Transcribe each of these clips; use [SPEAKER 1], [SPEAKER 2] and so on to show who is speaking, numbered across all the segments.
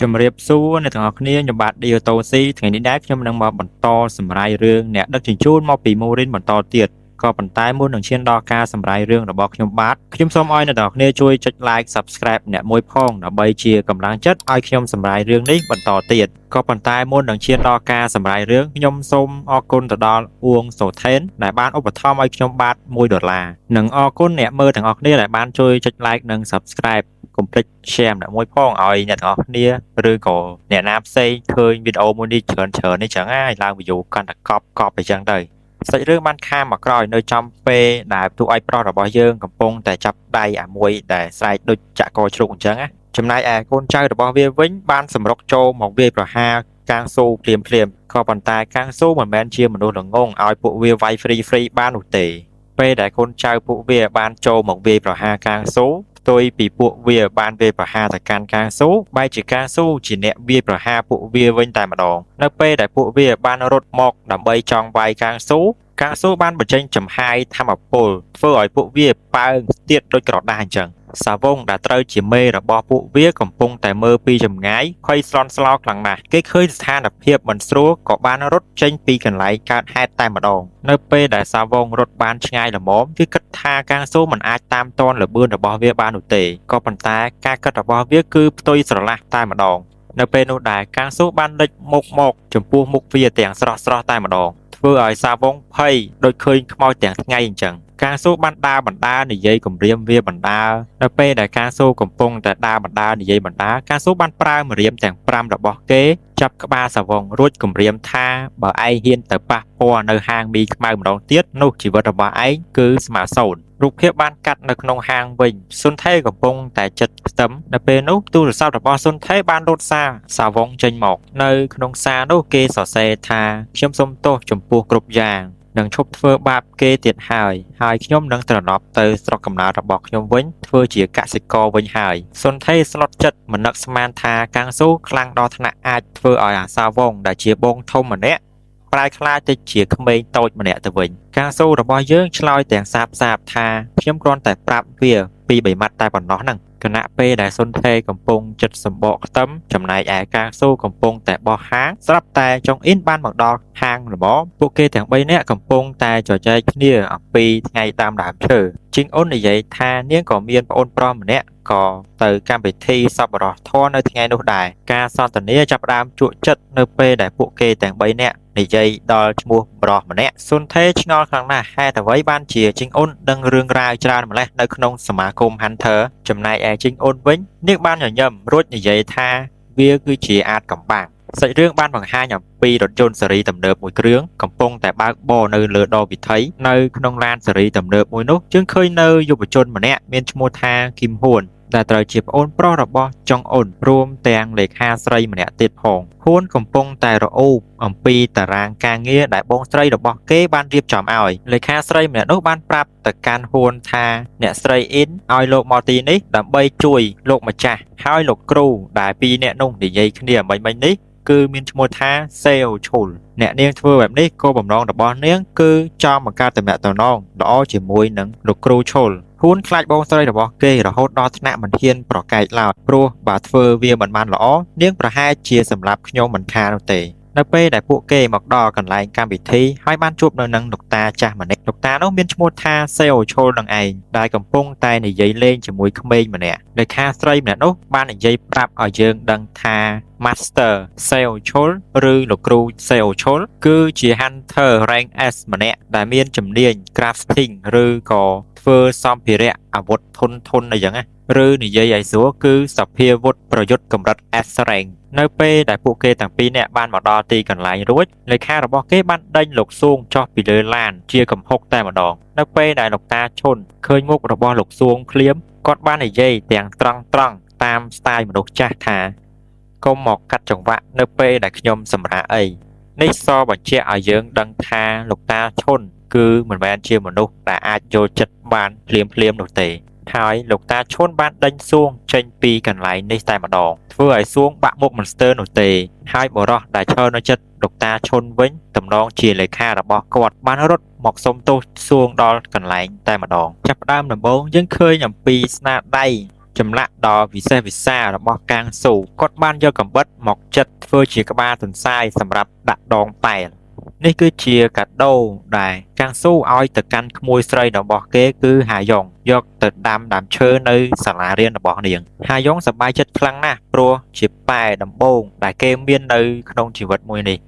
[SPEAKER 1] ជំរាបសួរអ្នកទាំងអស់គ្នាខ្ញុំបាទឌីអូតូស៊ីថ្ងៃនេះដែរខ្ញុំនឹងមកបន្តសម្រាយរឿងអ្នកដឹកជញ្ជូនមកពីមូរិនបន្តទៀតក៏ប៉ុន្តែមុននឹងឈានដល់ការសម្រាយរឿងរបស់ខ្ញុំបាទខ្ញុំសូមឲ្យអ្នកទាំងអស់គ្នាជួយចុច like Subscribe អ្នកមួយផងដើម្បីជាកម្លាំងចិត្តឲ្យខ្ញុំសម្រាយរឿងនេះបន្តទៀតក៏ប៉ុន្តែមុននឹងឈានដល់ការសម្រាយរឿងខ្ញុំសូមអរគុណទៅដល់អួងសូថេនដែលបានឧបត្ថម្ភឲ្យខ្ញុំបាទ$1និងអរគុណអ្នកមើលទាំងអស់គ្នាដែលបានជួយចុច like និង Subscribeកុំភ្លេច share ម្នាក់មួយផងឲ្យអ្នកទាំងអស់គ្នាឬក៏អ្នកណាផ្សេងឃើញវីដេអូមួយនេះច្រើននេះចឹងហើយឡើង view កាន់តែកប់អញ្ចឹងទៅសាច់រឿងបានខាមមកក្រោយនៅចំពេលដែលទូឲ្យប្រុសរបស់យើងកំពុងតែចាប់ដៃអាមួយដែលស្រែកដូចចាក់កជ្រូកអញ្ចឹងណាចំណែកឯកូនចៅរបស់វាវិញបានសម្រុកចូលមកវាយប្រហារកាំងស៊ូភ្លាមក៏ប៉ុន្តែកាំងស៊ូមិនមែនជាមនុស្សល្ងងឲ្យពួកវាវាយ free បាននោះទេពេលដែលកូនចៅពួកវាបានចូលមកវាយប្រហារកាំងស៊ូផ្ទុយពីពួកវាបានវាយប្រហារទៅកាន់កាំងស៊ូបែរជាកាំងស៊ូជាអ្នកវាយប្រហារពួកវាវិញតែម្ដងនៅពេលដែលពួកវាបានរត់មកដើម្បីចង់វាយកាំងស៊ូបានបញ្ចេញចំហាយថាមពលធ្វើឲ្យពួកវាប៉ើងទៀតដូចក្រដាសអញ្ចឹងសាវងដែលត្រូវជាមេរបស់ពួកវាកំពុងតែមើលពីចម្ងាយភ័យស្លន់ស្លោខ្លាំងណាស់គេឃើញស្ថានភាពមិនស្រួលក៏បានរត់ចេញពីកន្លែងកើតហេតុតែម្ដងនៅពេលដែលសាវងរត់បានឆ្ងាយល្មមគឺគិតថាកាំងស៊ូមិនអាចតាមទាន់ល្បឿនរបស់វាបាននោះទេក៏ប៉ុន្តែការគិតរបស់វាគឺផ្ទុយស្រឡះតែម្ដងនៅពេលនោះដែរកាំងស៊ូបានលេចមុខមកចំពោះមុខវាទាំងស្រស់តែម្ដងធ្វើឲ្យសាវងភ័យដូចឃើញខ្មោចទាំងថ្ងៃអញ្ចឹងកាំងស៊ូបានដើរបណ្ដានិយាយគំរាមវាបណ្ដានៅពេលដែលកាំងស៊ូកំពុងតែដើរបណ្ដានិយាយបណ្ដាកាំងស៊ូបានប្រើម្រាមទាំង5របស់គេចាប់ក្បាលសាវងរួចគំរាមថាបើឯងហ៊ានទៅប៉ះពាល់នៅហាងមីខ្មៅម្ដងទៀតនោះជីវិតរបស់ឯងគឺស្មើសូន្យរូបភាពបានកាត់នៅក្នុងហាងវិញសុនថេកំពុងតែចិត្តខ្ទឹមនៅពេលនោះទូរស័ព្ទរបស់សុនថេបានរត់សារសាវងចេញមកនៅក្នុងសារនោះគេសរសេរថាខ្ញុំសូមទោសចំពោះគ្រប់យ៉ាងនឹងឈប់ធ្វើបាបគេទៀតហើយខ្ញុំនឹងត្រឡប់ទៅស្រុកកំណើតរបស់ខ្ញុំវិញធ្វើជាកសិករវិញហើយសុនថេស្លុតចិត្តមិននឹកស្មានថាកាំងស៊ូខ្លាំងដល់ថ្នាក់អាចធ្វើឲ្យអាសាវងដែលជាបងធំម្នាក់ប្រែក្លាយទៅជាក្មេងតូចម្នាក់ទៅវិញកាំងស៊ូរបស់យើងឆ្លើយទាំងសាបថាខ្ញុំគ្រាន់តែប្រាប់វាពី3ម៉ាត់តែប៉ុណ្ណោះហ្នឹងគណៈពេលដែលសុនថេកំពុងចិត្តសម្បកខ្ទឹមចំណែកឯកាំងស៊ូកំពុងតែបោះហាងស្រាប់តែចុងអ៊ីនបានមកដល់ហាងល្មមពួកគេទាំង3នាក់កំពុងតែជជែកគ្នាអំពីថ្ងៃតាមដើមឈើជីងអ៊ុននិយាយថានាងក៏មានប្អូនប្រុសម្នាក់ក៏ទៅកម្មវិធីសប្បុរសធម៌នៅថ្ងៃនោះដែរការសន្ទនាចាប់ផ្ដើមជក់ចិត្តនៅពេលដែលពួកគេទាំង3នាក់និយាយដល់ឈ្មោះបរិសម្នាក់សុនថេឆ្ងល់ខ្លាំងណាស់ហេតុអ្វីបានជាជីងអ៊ុនដឹងរឿងរ៉ាវច្រើនម្លេះនៅក្នុងសមាគម Hunter ចំណែកឯជីងអ៊ុនវិញនាងបានញញឹមរួចនិយាយថាវាគឺជាអាចកំបាំងសាច់រឿងបានបង្ហាញអំពីរថយន្តស៊េរីទំនើបមួយគ្រឿងកំពុងតែបើកបរនៅលើដងវិថីនៅក្នុងឡានស៊េរីទំនើបមួយនោះយើងឃើញនៅយុវជនម្នាក់មានឈ្មោះថាគីមហ៊ួនដែលត្រូវជាប្អូនប្រុសរបស់ចុងអ៊ុនរួមទាំងលេខាស្រីម្នាក់ទៀតផងហ៊ួនកំពុងតែរអ៊ូបអំពីតារាងការងារដែលបងស្រីរបស់គេបានរៀបចំឲ្យលេខាស្រីម្នាក់នោះបានប្រាប់ទៅកាន់ហ៊ួនថាអ្នកស្រីអ៊ីនឲ្យលោកមកទីនេះដើម្បីជួយលោកម្ចាស់ហើយលោកគ្រូដែលពីរនាក់នោះនិយាយគ្នាមិញនេះគឺមានឈ្មោះថាសេអូឈុលអ្នកនាងធ្វើបែបនេះគោលបំណងរបស់នាងគឺចង់បង្កើតទំនាក់ទំនងល្អជាមួយនឹងលោកគ្រូឈុលហ៊ួនខ្លាចបងស្រីរបស់គេរហូតដល់ថ្នាក់មិនហ៊ានប្រកែកឡើយព្រោះបើធ្វើវាមិនបានល្អនាងប្រហែលជាសម្លាប់ខ្ញុំមិនខាននោះទេនៅពេលដែលពួកគេមកដល់កន្លែងកម្មវិធីហើយបានជួបនៅនឹងលោកតាចាស់ម្នាក់លោកតានោះមានឈ្មោះថាសេអូឈុលនឹងឯងដែលកំពុងតែនិយាយលេងជាមួយក្មេងម្នាក់លេខាស្រីម្នាក់នោះបាននិយាយប្រាប់ឲ្យយើងដឹងថា Master Seo Chol ឬលោកគ្រូ Seo Chol គឺជា Hunter Rank S ម្នាក់ដែលមានជំនាញ crafting ឬក៏ធ្វើសម្ភារៈអាវុធធន់អីចឹងណាឬនិយាយឲ្យស្រួលគឺសភាវុធប្រយុទ្ធកម្រិត S rank នៅពេលដែលពួកគេទាំងពីរនាក់បានមកដល់ទីកន្លែងរួចលេខារបស់គេបានដេញលោកសួងចុះពីលើឡានជាកំហុកតែម្ដងនៅពេលដែលលោកតាឈុនឃើញមុខរបស់លោកសួងភ្លាមគាត់បាននិយាយទាំងត្រង់តាមស្ទាយមនុស្សចាស់ថាកុំមកកាត់ចង្វាក់នៅពេលដែលខ្ញុំសម្រាកអីនេះសបញ្ជាក់ឲ្យយើងដឹងថាលោកតាឈុនគឺមិនមែនជាមនុស្សដែលអាចយល់ចិត្តបានភ្លាមនោះទេហើយលោកតាឈុនបានដេញសួងចេញពីកន្លែងនេះតែម្ដងធ្វើឲ្យសួងបាក់មុខមិនស្ទើរនោះទេហើយបរិសដែលឈរនៅជិតលោកតាឈុនវិញតំណងជាលេខារបស់គាត់បានរត់មកសុំទោសសួងដល់កន្លែងតែម្ដងចាប់ផ្ដើមដំបូងយើងឃើញអំពីស្នាដៃ ចម្លាក់ដ៏វិសេសវិសាលរបស់កាងស៊ូគាត់បានយកកំបិតមកចិតធ្វើជាក្បាលទន្សាយសម្រាប់ដាក់ដងតែលនេះគឺជាកាដូដែលកាំងស៊ូឲ្យទៅកាន់ក្មួយស្រីរបស់គេគឺហាយ៉ុងយកទៅដាំដើមឈើនៅសាលារៀនរបស់នាងហាយ៉ុងសប្បាយចិត្តខ្លាំងណាស់ព្រោះជាប៉ែដំបូងដែលគេមាននៅក្នុងជីវិតមួយនេះ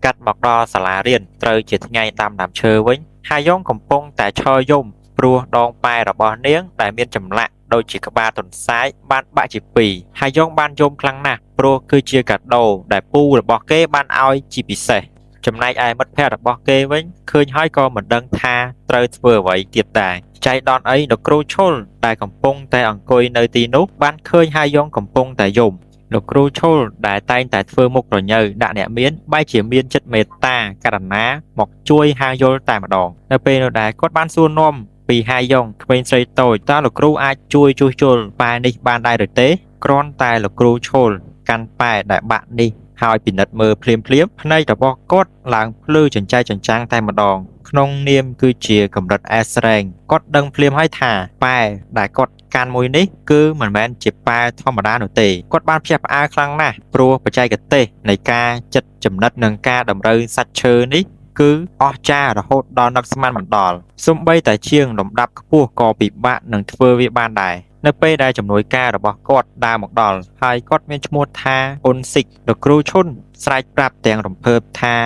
[SPEAKER 1] កាត់មកដល់សាលារៀនត្រូវជាថ្ងៃដាំដើមឈើវិញហាយ៉ុងកំពុងតែឈរយំព្រោះដងប៉ែរបស់នាងដែលមានចម្លាក់ដូចជាក្បាលទន្សាយបានបាក់ជាពីរហាយ៉ុងបានយំខ្លាំងណាស់ព្រោះគឺជាកាដូដែលពូរបស់គេបានឲ្យជាពិសេសចំណែកឯមិត្តភ័ក្តិរបស់គេវិញឃើញហើយក៏មិនដឹងថាត្រូវធ្វើអ្វីទៀតដែរចៃដន្យអីលោកគ្រូឈុលដែលកំពុងតែអង្គុយនៅទីនោះបានឃើញហាយ៉ុងកំពុងតែយំលោកគ្រូឈុលដែលតែងតែធ្វើមុខរញ៉ូវដាក់អ្នកមានបែរជាមានចិត្តមេត្តាករុណាមកជួយហាយល់តែម្ដងនៅពេលនោះដែរគាត់បានសួរនាំពីហាយ៉ុងក្មេងស្រីតូចតើលោកគ្រូអាចជួយជួសជុលប៉ែនេះបានដែរឬទេគ្រាន់តែលោកគ្រូឈុលកាន់ប៉ែដែលបាក់នេះហើយពិនិត្យមើលភ្លាមភ្នែករបស់គាត់ឡើងភ្លឺចង្ចៃចង្ចាំងតែម្ដងក្នុងនាមគឺជាកម្រិត S ស្រេងគាត់ដឹងភ្លាមហើយថាប៉ែដែលគាត់កាន់មួយនេះគឺមិនមែនជាប៉ែធម្មតានោះទេគាត់បានភ្ញាក់ផ្អើលខ្លាំងណាស់ព្រោះបច្ចេកទេសនៃការចិតចំណិតនិងការតម្រូវសាច់ឈើនេះគឺអស្ចារ្យរហូតដល់នឹកស្មានមិនដល់សូម្បីតែជាងលំដាប់ខ្ពស់ក៏ពិបាកនឹងធ្វើវាបានដែរនៅពេលដែលជំនួយការរបស់គាត់ដើរមកដល់ហើយគាត់មានឈ្មោះថាអ៊ុនស៊ីកលោកគ្រូឈុនស្រែកប្រាប់ទាំងរំភើបថា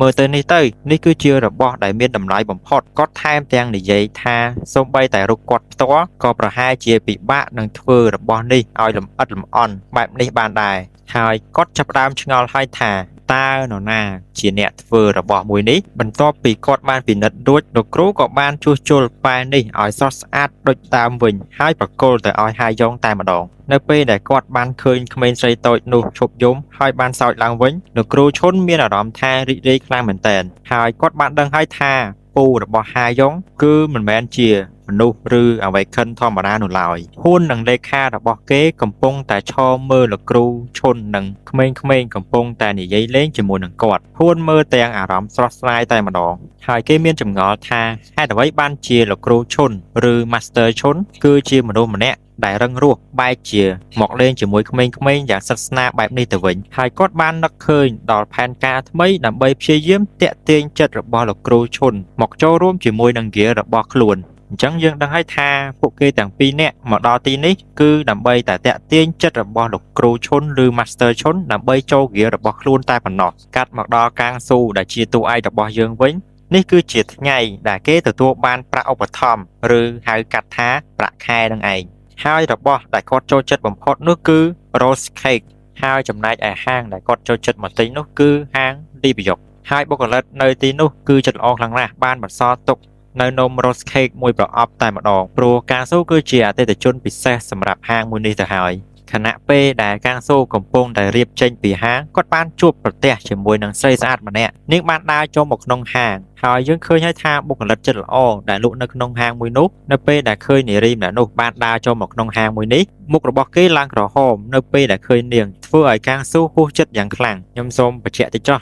[SPEAKER 1] មើលទៅនេះគឺជារបស់ដែលមានតម្លៃបំផុតគាត់ថែមទាំងនិយាយថាសូម្បីតែរូបគាត់ផ្ទាល់ក៏ប្រហែលជាពិបាកនឹងធ្វើរបស់នេះឲ្យលម្អិតលម្អន់បែបនេះបានដែរហើយគាត់ចាប់ផ្ដើមឆ្ងល់ហើយថាតើនរណាជាអ្នកធ្វើរបស់មួយនេះបន្ទាប់ពីគាត់បានពិនិត្យរួចលោកគ្រូក៏បានជួសជុលប៉ែនេះឲ្យស្រស់ស្អាតដូចដើមវិញហើយប្រគល់ទៅឲ្យហាយ៉ុងតែម្ដងនៅពេលដែលគាត់បានឃើញក្មេងស្រីតូចនោះឈប់យំហើយបានសើចឡើងវិញលោកគ្រូឈុនមានអារម្មណ៍ថារីករាយខ្លាំងមែនទែនហើយគាត់បានដឹងហើយថាពូរបស់ហាយ៉ុងគឺមិនមែនជាមនុស្សឬអវ័យខិនធម្មតានោះឡើយហ៊ុននិងលេខារបស់គេកំពុងតែឈរមើលលោកគ្រូឈុននិងក្មេងៗកំពុងតែនិយាយលេងជាមួយនឹងគាត់ហ៊ុនមើលទាំងអារម្មណ៍ស្រស់ស្រាយតែម្ដងហើយគេមានចម្ងល់ថាហេតុអ្វីបានជាលោកគ្រូឈុនឬ Master ឈុនគឺជាមនុស្សម្នាក់ដែលរឹងរូសបែរជាមកលេងជាមួយក្មេងៗយ៉ាងសិទ្ធស្នាលបែបនេះទៅវិញហើយគាត់បាននឹកឃើញដល់ផែនការថ្មីដើម្បីព្យាយាមទាក់ទាញចិត្តរបស់លោកគ្រូឈុនមកចូលរួមជាមួយនឹងហ្គារបស់ខ្លួនអញ្ចឹងយើងដឹងហើយថាពួកគេទាំងពីរនាក់មកដល់ទីនេះគឺដើម្បីតែតាក់ទាញចិត្តរបស់លោកគ្រូឈុនឬ Master ឈុនដើម្បីចូលហ្គារបស់ខ្លួនតែប៉ុណ្ណោះកាត់មកដល់កាងស៊ូដែលជាតួឯករបស់យើងវិញនេះគឺជាថ្ងៃដែលគេទទួលបានប្រាក់ឧបត្ថម្ភឬហៅកាត់ថាប្រាក់ខែនឹងឯងហើយរបស់ដែលគាត់ចូលចិត្តបំផុតនោះគឺ Rose Cake ហើយចំណែកឯហាងដែលគាត់ចូលចិត្តមកទិញនោះគឺហាង Libyok ហើយបុគ្គលិកនៅទីនោះគឺចិត្តល្អខ្លាំងណាស់បានបន្សល់ទុកនៅនំ Rose Cake មួយប្រអប់តែម្ដងព្រោះកាងស៊ូគឺជាអតិថិជនពិសេសសម្រាប់ហាងមួយនេះទៅហើយខណៈពេលដែលកាងស៊ូកំពុងតែរៀបចេញពីហាងគាត់បានជួបប្រទះជាមួយនឹងស្រីស្អាតម្នាក់នាងបានដើរចូលមកក្នុងហាងហើយយើងឃើញហើយថាបុគ្គលិកចិត្តល្អដែលលក់នៅក្នុងហាងមួយនោះនៅពេលដែលឃើញនារីម្នាក់នោះបានដើរចូលមកក្នុងហាងមួយនេះមុខរបស់គេឡើងក្រហមនៅពេលដែលឃើញនាងធ្វើឲ្យកាងស៊ូហួសចិត្តយ៉ាងខ្លាំងខ្ញុំសូមបញ្ជាក់តិចចុះ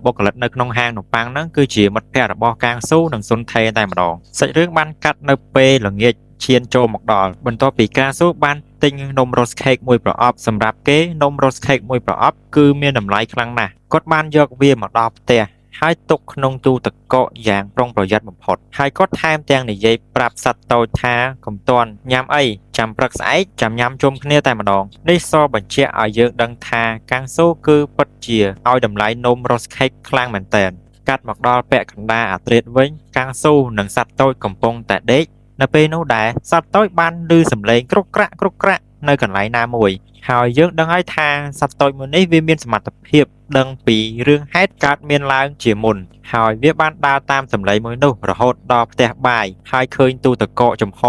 [SPEAKER 1] បុគ្គលិកនៅក្នុងហាងនំប៉័ងហ្នឹងគឺជាមិត្តភ័ក្តិរបស់កាងស៊ូនិងសុនថេតែម្ដងសាច់រឿងបានកាត់នៅពេលល្ងាចឈានចូលមកដល់បន្ទាប់ពីកាងស៊ូបានទិញនំ Rose Cake មួយប្រអប់សម្រាប់គេនំ Rose Cake មួយប្រអប់គឺមានតម្លៃខ្លាំងណាស់គាត់បានយកវាមកដល់ផ្ទះហើយទុកក្នុងទូទឹកកកយ៉ាងប្រុងប្រយ័ត្នបំផុតហើយគាត់ថែមទាំងនិយាយប្រាប់សត្វតូចថាកុំទាន់ញ៉ាំអីចាំព្រឹកស្អែកចាំញ៉ាំជុំគ្នាតែម្ដងនេះសបញ្ជាក់ឲ្យយើងដឹងថាកាំងស៊ូគឺពិតជាឲ្យតម្លៃនំ Rose Cake ខ្លាំងមែនទែនកាត់មកដល់ពាក់កណ្ដាលអាធ្រាត្រវិញកាំងស៊ូនិងសត្វតូចកំពុងតែដេកនៅពេលនោះដែរសត្វតូចបានឮសំឡេងគ្រុកក្រាក់នៅកន្លែងណាមួយហើយយើងដឹងហើយថាសត្វតូចមួយនេះវាមានសមត្ថភាពដឹងពីរឿងហេតុកើតមានឡើងជាមុនហើយវាបានដើរតាមសំឡេងមួយនោះរហូតដល់ផ្ទះបាយហើយឃើញទូទឹកកកចំហ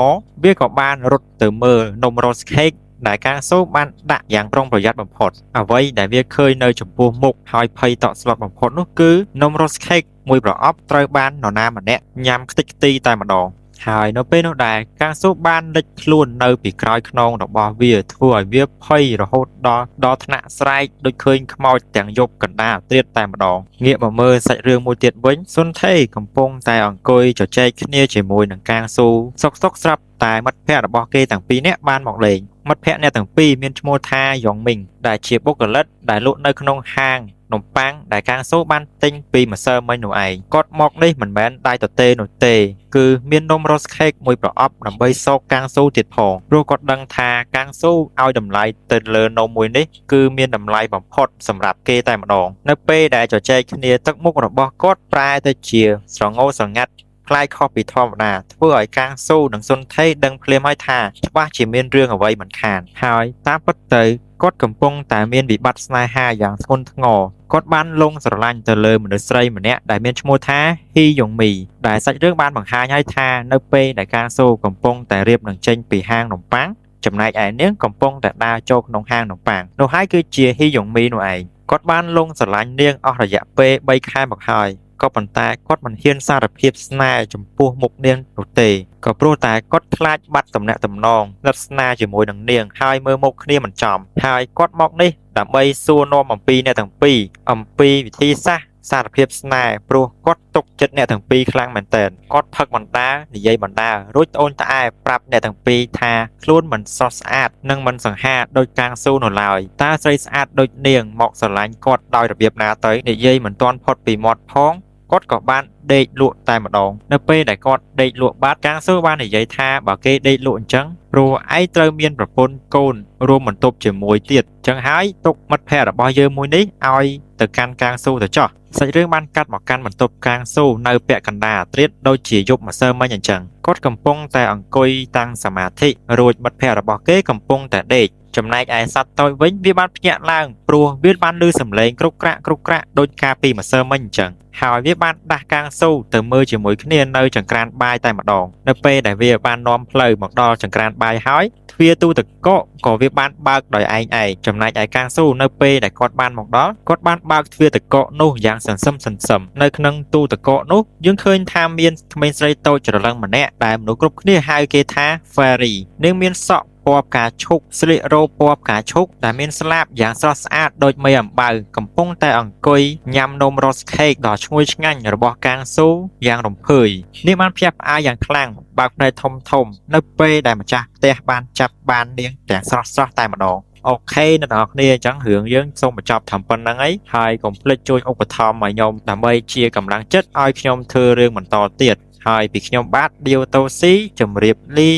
[SPEAKER 1] វាក៏បានរត់ទៅមើលនំ Rose Cake ដែលកាងស៊ូបានដាក់យ៉ាងប្រុងប្រយ័ត្នបំផុតអ្វីដែលវាឃើញនៅចំពោះមុខហើយភ័យតក់ស្លុតបំផុតនោះគឺនំ Rose Cake មួយប្រអប់ត្រូវបាននរណាម្នាក់ញ៉ាំខ្ទេចខ្ទីតែម្ដង ហើយនៅពេលនោះដែរកាំងស៊ូបានលេចខ្លួននៅពីក្រោយខ្នងរបស់វាធ្វើឲ្យវាភ័យរហូតដល់ថ្នាក់ស្រែកដូចឃើញខ្មោចទាំងយប់កណ្ដាលត្រៀតតែម្ដងងាកមកមើលសាច់រឿងមួយទៀតវិញសុនថេកំពុងតែអង្គុយជជែកគ្នាជាមួយនឹងកាំងស៊ូសុកស្រាប់តែមិត្តភ័ក្តិរបស់គេទាំងពីរនាក់បានមកលេងមិត្តភ័ក្តិអ្នកទាំងពីរមានឈ្មោះថាយ៉ងមីងដែលជាបុគ្គលិកដែលលក់នៅក្នុងហាងនំប៉័ងដែលកាំងស៊ូបានទិញពីម្សិលមិញនោះឯងគាត់មកនេះមិនមែនដៃទទេនោះទេគឺមាននំរសខេកមួយប្រអប់ដើម្បីសោកកាំងស៊ូទៀតផងព្រោះគាត់ដឹងថាកាំងស៊ូឲ្យតម្លៃទៅលើនំមួយនេះគឺមានតម្លៃបំផុតសម្រាប់គេតែម្ដងនៅពេលដែលជជែកគ្នាទឹកមុខរបស់គាត់ប្រែទៅជាស្រងោស្រងាត់ខ្លាយខុសពីធម្មតាធ្វើឲ្យកាំងស៊ូនិងសុនថេដឹងភ្លាមហើយថាច្បាស់ជាមានរឿងអ្វីមិនខានហើយតាមពិតទៅគាត់កំពុងតែមានវិបត្តិស្នេហាយ៉ាងធ្ងន់ធ្ងរគាត់បានលងស្រឡាញ់ទៅលើមនុស្សស្រីម្នាក់ដែលមានឈ្មោះថាហ៊ីយ៉ុងមីដែលសាច់រឿងបានបង្ហាញហើយថានៅពេលដែលកាំងស៊ូកំពុងតែរៀបនឹងចេញពីហាងនំប៉័ងចំណែកឯនាងកំពុងតែដើរចូលក្នុងហាងនំប៉័ងនោះហើយគឺជាហ៊ីយ៉ុងមីនោះឯងគាត់បានលងស្រឡាញ់នាងអស់រយៈពេល3ខែមកហើយក៏ប៉ុន្តែគាត់មិនហ៊ានសារភាពស្នេហ៍ចំពោះមុខនាងនោះទេក៏ព្រោះតែគាត់ខ្លាចបាត់ទំនាក់ទំនងស្និទ្ធស្នាលជាមួយនឹងនាងហើយមើលមុខគ្នាមិនចំហើយគាត់មកនេះដើម្បីសួរនាំអំពីអ្នកទាំងពីរអំពីវិធីសាស្ត្រសារភាពស្នេហ៍ព្រោះគាត់ទុកចិត្តអ្នកទាំងពីរខ្លាំងមែនទែនគាត់ផឹកបណ្ដានិយាយបណ្ដារួចត្អូញត្អែប្រាប់អ្នកទាំងពីរថាខ្លួនមិនស្រស់ស្អាតនិងមិនសង្ហាដោយកាំងស៊ូនោះឡើយតើស្រីស្អាតដូចនាងមកស្រឡាញ់គាត់ដោយរបៀបណាទៅនិយាយមិនទាន់ផុតពីមាត់ផងគាត់ក៏បានដេកលក់តែម្ដងនៅពេលដែលគាត់ដេកលក់បាត់កាំងស៊ូបាននិយាយថាបើគេដេកលក់អញ្ចឹងព្រោះឯងត្រូវមានប្រពន្ធកូនរួមបន្ទប់ជាមួយទៀតអញ្ចឹងហើយទុកមិត្តភ័ក្តិរបស់យើងមួយនេះឲ្យទៅកាន់កាំងស៊ូទៅចោះសាច់រឿងបានកាត់មកកាន់បន្ទប់កាំងស៊ូនៅពាក់កណ្ដាលត្រៀតដូចជាយប់ម្សិលមិញអញ្ចឹងគាត់កំពុងតែអង្គុយតាំងសមាធិរួចមិត្តភ័ក្តិរបស់គេកំពុងតែដេកចំណែកឯសត្វតូចវិញវាបានភ្ញាក់ឡើងព្រោះវាបានឮសំឡេងគ្រុកក្រាក់ដូចកាលពីម្សិលមិញអញ្ចឹងហើយវាបានដាស់កាំងស៊ូទៅមើលជាមួយគ្នានៅចង្ក្រានបាយតែម្ដងនៅពេលដែលវាបាននាំផ្លូវមកដល់ចង្ក្រានបាយហើយទ្វារទូទឹកកកក៏វាបានបើកដោយឯងចំណែកឯកាំងស៊ូនៅពេលដែលគាត់បានមកដល់គាត់បានបើកទ្វារទឹកកកនោះយ៉ាងសន្សឹមនៅក្នុងទូទឹកកកនោះយើងឃើញថាមានក្មេងស្រីតូចច្រឡឹងម្នាក់ដែលមនុស្សគ្រប់គ្នាហៅគេថា Fairy នាងមានសក់ពណ៌ផ្កាឈូកស្លៀករ៉ូពណ៌ផ្កាឈូកដែលមានស្លាបយ៉ាងស្រស់ស្អាតដូចមេអំបៅកំពុងតែអង្គុយញ៉ាំនំរសខេកដ៏ឈ្ងុយឆ្ងាញ់របស់កាំងស៊ូយ៉ាងរំភើយនាងបានភ្ញាក់ផ្អើលយ៉ាងខ្លាំងបើកភ្នែកធំនៅពេលដែលម្ចាស់ផ្ទះបានចាប់បាននាងទាំងស្រស់តែម្ដងអូខេអ្នកនរគ្នាអញ្ចឹងរឿងយើងសូមបញ្ចប់ត្រឹមប៉ុណ្្នឹងហើយកុំភ្លេចជួយឧបត្ថម្ភឲ្យខ្ញុំដើម្បីជាកម្លាំងចិត្តឲ្យខ្ញុំធ្វើរឿងបន្តទៀតហើយពីខ្ញុំបាទឌីវតូស៊ីជម្រាបលា